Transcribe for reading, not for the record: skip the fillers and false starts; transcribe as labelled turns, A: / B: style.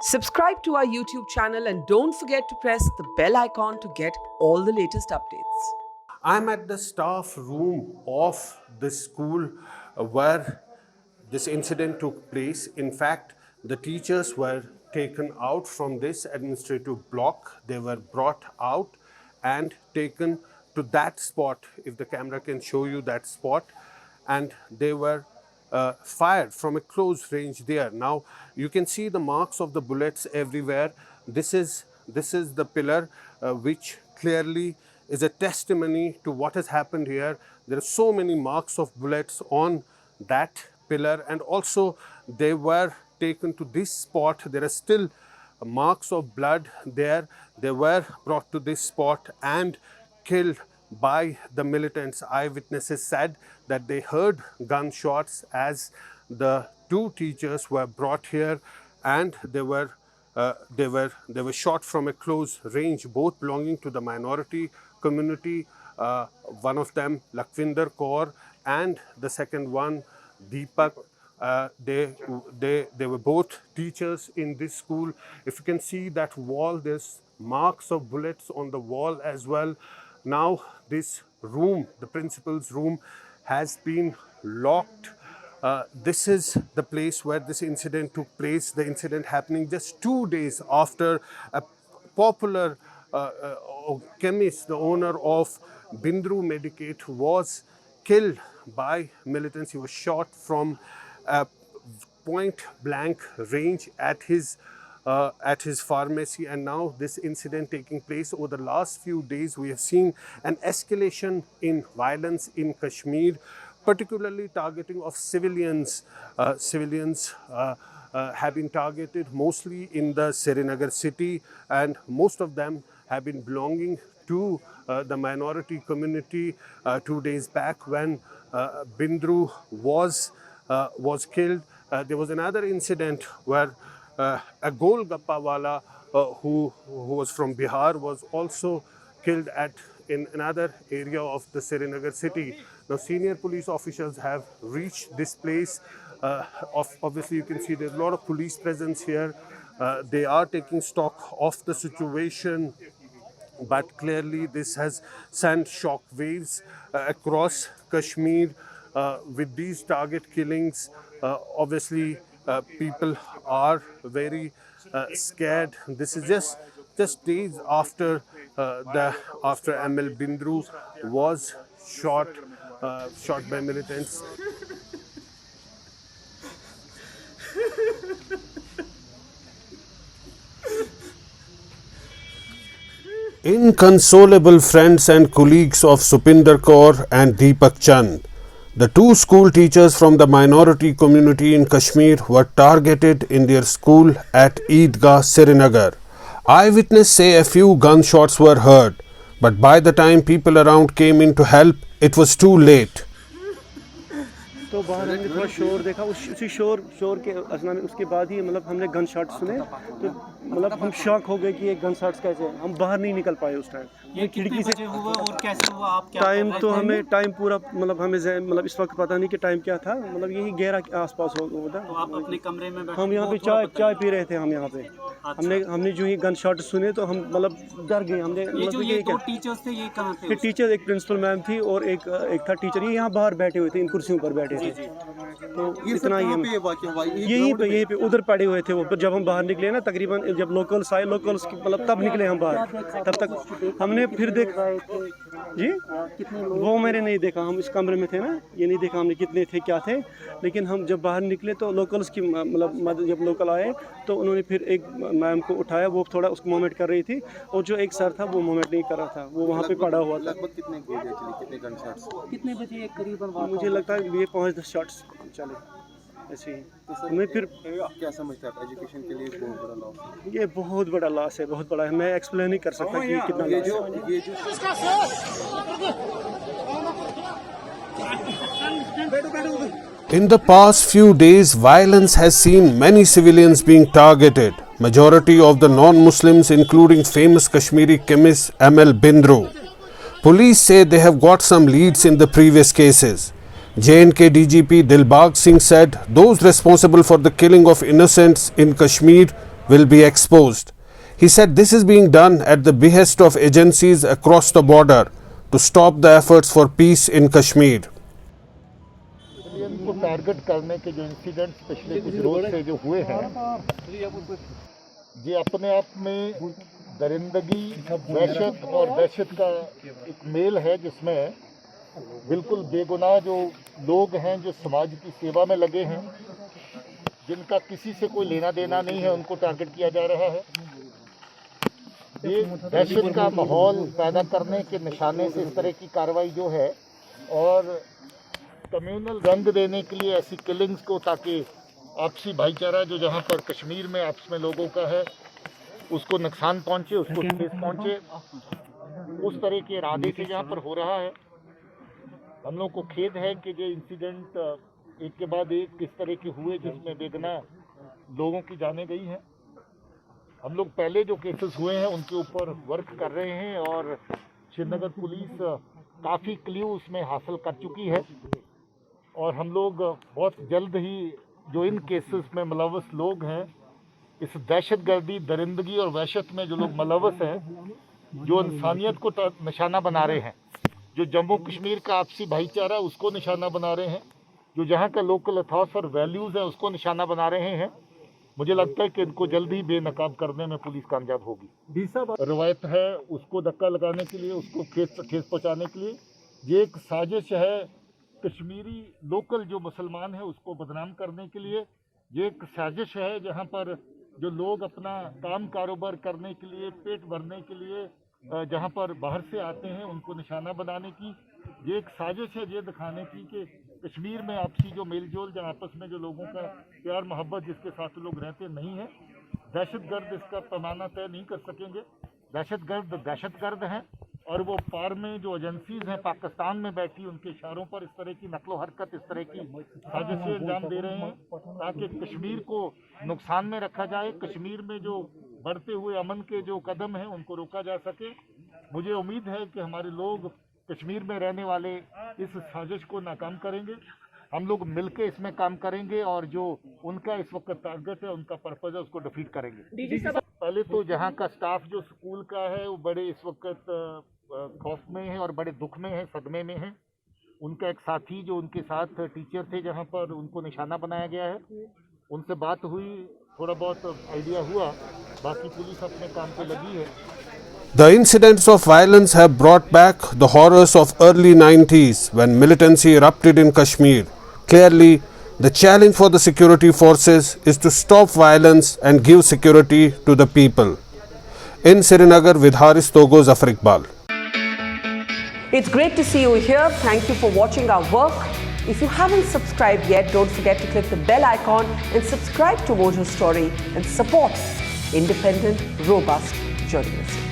A: Subscribe to our YouTube channel and don't forget to press the bell icon to get all the latest updates.
B: I'm at the staff room of the school where this incident took place. In fact, the teachers were taken out from this administrative block. They were brought out and taken to that spot, if the camera can show you that spot, and they were fired from a close range there. Now you can see the marks of the bullets everywhere. This is the pillar which clearly is a testimony to what has happened here. There are so many marks of bullets on that pillar, and also they were taken to this spot. There are still marks of blood there. They were brought to this spot and killed by the militants. Eyewitnesses said that they heard gunshots as the two teachers were brought here, and they were shot from a close range, both belonging to the minority community. One of them, Lakhvinder Kaur, and the second one, Deepak. They were both teachers in this school. If you can see that wall, there's marks of bullets on the wall as well. Now this room, the principal's room, has been locked. This is the place where this incident took place. The incident happening just 2 days after a popular chemist, the owner of Bindru Medicate, was killed by militants. He was shot from a point blank range at his pharmacy, and now this incident taking place. Over the last few days, we have seen an escalation in violence in Kashmir, particularly targeting of civilians. Civilians have been targeted mostly in the Srinagar city, and most of them have been belonging to the minority community. 2 days back, when Bindru was killed, there was another incident where a Golgappa wala who was from Bihar was also killed in another area of the Srinagar city. Now, senior police officials have reached this place. Obviously, you can see there's a lot of police presence here. They are taking stock of the situation, but clearly this has sent shock waves across Kashmir with these target killings. Obviously, people are very scared. This is just days after ML Bindru was shot by militants. Inconsolable friends and colleagues of Supinder Kaur and Deepak Chand, the two school teachers from the minority community in Kashmir, were targeted in their school at Eidgah, Srinagar. Eyewitnesses say a few gunshots were heard, but by the time people around came in to help, it was too late.
C: तो बाहर हमने थोड़ा शोर देखा, उसी शोर के असना में उसके बाद ही मतलब हमने गन शॉट सुने, तो मतलब हम शॉक हो गए कि ये गन शॉट्स कैसे, हम बाहर नहीं निकल पाए उस टाइम।
D: ये खिड़की से हुआ और कैसे हुआ, आप क्या
C: टाइम तो हमें टाइम पूरा मतलब हमें मतलब इस वक्त पता नहीं कि टाइम क्या था, मतलब यही 11 के आसपास होता।
D: तो आप अपने कमरे में बैठे,
C: हम यहाँ पे चाय पी रहे थे, हम यहाँ पे हमने जो ही गन शॉट सुने तो हम मतलब डर गए। हमने
D: ये दो टीचर्स थे, ये कहाँ थे?
C: टीचर एक प्रिंसिपल मैम थी और एक था टीचर, ये यहाँ बाहर बैठे हुए थे, इन कुर्सियों पर बैठे थे। तो इतना ही यहीं पे उधर पड़े हुए थे वो। जब हम बाहर निकले ना, तकरीबन जब लोकल्स आए, लोकल्स मतलब तब निकले हम बाहर, तब तक हमने फिर देखा जी, वो मैंने नहीं देखा, हम इस कमरे में थे ना, ये नहीं देखा हमने कितने थे क्या थे। लेकिन हम जब बाहर निकले तो लोकल्स की मतलब जब लोकल आए तो उन्होंने फिर एक मैम को उठाया, वो थोड़ा उसको मूवमेंट कर रही थी, और जो एक सर था वो मूवमेंट नहीं कर रहा था, वो वहाँ पे पड़ा हुआ था।
E: लगभग कितने गोलियां चली, कितने गन शॉट्स,
D: कितने बजे करीबन?
C: मुझे लगता है ये 5-10 शॉट्स चले ऐसे ही। हमें फिर
E: क्या समझते हैं आप, एजुकेशन के लिए बहुत बड़ा लॉस?
C: ये बहुत बड़ा लॉस है, बहुत बड़ा है, मैं एक्सप्लेन नहीं कर सकता कि कितना
E: ये
C: लॉस
E: जो
B: In the past few days, violence has seen many civilians being targeted. Majority of the non-Muslims, including famous Kashmiri chemist ML Bindru. Police say they have got some leads in the previous cases. J&K DGP Dilbagh Singh said those responsible for the killing of innocents in Kashmir will be exposed. He said this is being done at the behest of agencies across the border to stop the efforts for peace in Kashmir.
F: को target करने के जो incidents पिछले कुछ रोज से जो हुए हैं, ये अपने आप में दरिंदगी, वहशत और दहशत का एक मेल है, जिसमें बिल्कुल बेगुनाह जो लोग हैं, जो समाज की सेवा में लगे हैं, जिनका किसी से कोई लेना देना नहीं है, उनको टारगेट किया जा रहा है। ये दहशत का माहौल पैदा करने के निशाने से इस तरह की कार्रवाई जो है, और कम्युनल रंग देने के लिए ऐसी किलिंग्स को, ताकि आपसी भाईचारा जो जहाँ पर कश्मीर में आपस में लोगों का है उसको नुकसान पहुँचे, उसको ठेस पहुँचे, उस तरह के इरादे से जहाँ पर हो रहा है। हम लोग को खेद है कि ये इंसिडेंट एक के बाद एक किस तरह के हुए, जिसमें बेगुनाह लोगों की जानें गई हैं। हम लोग पहले जो केसेस हुए हैं उनके ऊपर वर्क कर रहे हैं, और श्रीनगर पुलिस काफ़ी क्ल्यू उसमें हासिल कर चुकी है, और हम लोग बहुत जल्द ही जो इन केसेस में मुलव्वस लोग हैं, इस दहशतगर्दी, दरिंदगी और वहशत में जो लोग मुलव्वस हैं, जो इंसानियत को निशाना बना रहे हैं, जो जम्मू कश्मीर का आपसी भाईचारा उसको निशाना बना रहे हैं, जो जहाँ का लोकल अथॉस और वैल्यूज़ हैं उसको निशाना बना रहे हैं, मुझे लगता है कि इनको जल्द ही बेनकाब करने में पुलिस कामयाब होगी। रवायत है उसको धक्का लगाने के लिए, उसको ठेस पहुँचाने के लिए, ये एक साजिश है कश्मीरी लोकल जो मुसलमान है उसको बदनाम करने के लिए। ये एक साजिश है जहाँ पर जो लोग अपना काम कारोबार करने के लिए, पेट भरने के लिए जहाँ पर बाहर से आते हैं उनको निशाना बनाने की। ये एक साजिश है ये दिखाने की कि कश्मीर में आपसी जो मेलजोल, जो आपस में जो लोगों का प्यार मोहब्बत जिसके साथ लोग रहते नहीं हैं, दहशतगर्द इसका पैमाना तय नहीं कर सकेंगे। दहशतगर्द हैं, और वो पार में जो एजेंसीज हैं पाकिस्तान में बैठी, उनके इशारों पर इस तरह की नकलो हरकत, इस तरह की साजिशें अंजाम दे रहे हैं ताकि कश्मीर को नुकसान में रखा जाए, कश्मीर में जो बढ़ते हुए अमन के जो कदम हैं उनको रोका जा सके। मुझे उम्मीद है कि हमारे लोग कश्मीर में रहने वाले इस साजिश को नाकाम करेंगे। हम लोग मिलकर इसमें काम करेंगे, और जो उनका इस वक्त टारगेट है, उनका पर्पज है, उसको डिफीट करेंगे। पहले तो जहाँ का स्टाफ जो स्कूल का है वो बड़े इस वक्त खौफ में है और बड़े दुख में है, सदमे में है। उनका एक साथी जो उनके साथ टीचर थे जहाँ पर उनको निशाना बनाया गया है, उनसे बात हुई, थोड़ा बहुत आइडिया हुआ, बाकी पुलिस अपने काम पे लगी है।
B: The incidents of violence have brought back the horrors of early 90s when militancy erupted in Kashmir. Clearly, the challenge for the security forces is to stop violence and give security to the people. In Srinagar with Haris Togo, Zafar Iqbal.
A: It's great to see you here. Thank you for watching our work. If you haven't subscribed yet, don't forget to click the bell icon and subscribe to Mojo Story and support independent, robust journalism.